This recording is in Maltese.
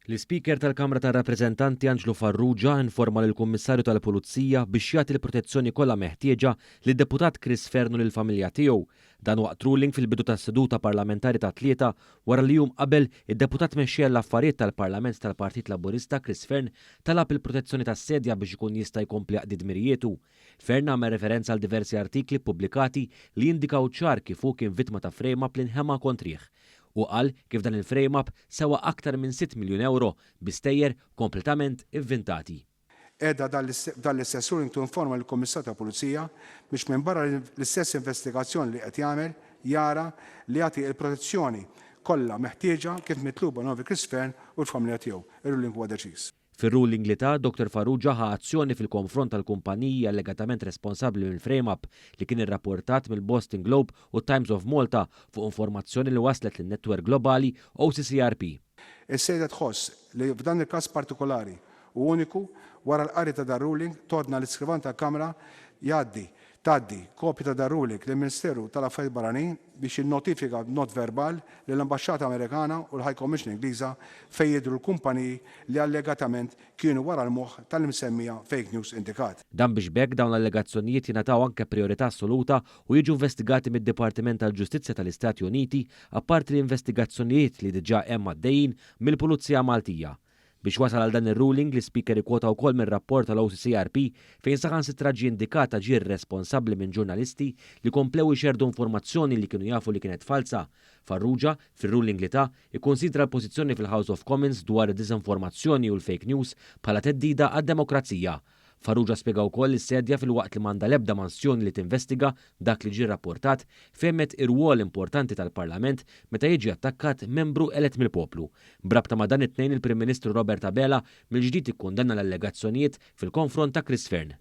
L-Ispeaker tal-Kamra tar-Rappreżentanti Anġlu Farrugia informa lill-Kummissarju tal-Pulizija biex jagħti l-protezzjoni kollha meħtieġa lid-Deputat Chris Fearne u lill-familja tiegħu. Dan waqt ruling fil-bidu tas-seduta parlamentari tat-Tlieta wara li jum qabel id-Deputat mexxej l-Affarijiet tal-Parlament tal-Partit Laburista Chris Fearne talab il-protezzjoni tas-sedja biex ikun jista' jkompli jaqdi dmirietu. Fearne għamel referenza għal diversi artikli pubblikati li jindikaw ċar kif hu kien vittma ta' frame-up li nħema kontrih. U qal kif dan il-frame-up sewa aktar minn 6 miljun euro bistejjer kompletament inventati. Edda dal-istess ruling tinforma l-Kummissarju tal-Pulizija biex minn barra l-istess investigazzjoni li qed jagħmel jara li jagħti l-protezzjoni kollha meħtieġa kif mitluba novi Chris Fearne u l-familja tiegħu. Ir-ruling huwa deċiż. Fir-ruling li ta' Dr. Farrugia ħa azzjoni fil-konfront tal-kumpaniji allegatament responsabbli mill-frame-up li kien irrapportat mill-Boston Globe u Times of Malta fuq informazzjoni li waslet lin-netwerk globali OCCRP. Is-sejda tħoss li f'dan il-każ partikolari u uniku wara l-qari ta' dar ruling tordna l-iskrivan tal-Kamra tgħaddi kopja ta' dar ruling lill-Ministeru tal-Affarijiet Barranin biex jinnotifika b'not verbal lill-Ambaxxata Amerikana u l-High Commission Ingliża fejn jidhru l-kumpaniji li allegatament kienu wara l-moħħ tal-msemmija fake news indikat. Dan biex bekk dawn l-allegazzjonijiet jingħataw anke priorità assoluta u jiġu investigati mid-Dipartiment tal-Ġustizzja tal-Istati Uniti apparti l-investigazzjonijiet li diġà hemm għaddejjin mill-Pulizija Maltija. Biex wasal għal dan ir-ruling l-Ispeaker ikkwota wkoll mir-rapport tal-OCCRP fejn saħansitra ġie indikata ġie responsabbli minn ġurnalisti li komplew ixerdu informazzjoni li kienu jafu li kienet falsa. Farrugia fir-ruling li ta' ikkunsidra l-pożizzjoni fil-House of Commons dwar id-diżinformazzjoni u l-fake news bħala teddida għad-demokrazija. Farrugia spjega wkoll is-sedja fil-waqt li m'għandha l-ebda mansjoni li tinvestiga dak li ġie rapportat femmet ir-rwol importanti tal-Parlament meta jiġi attakkat membru elett mill-poplu. Brabta ma' dan it-tnejn il-Prim Ministru Robert mill-ġdid ikkundanna l-allegazzjonijiet fil-konfront ta' Chris Fearne.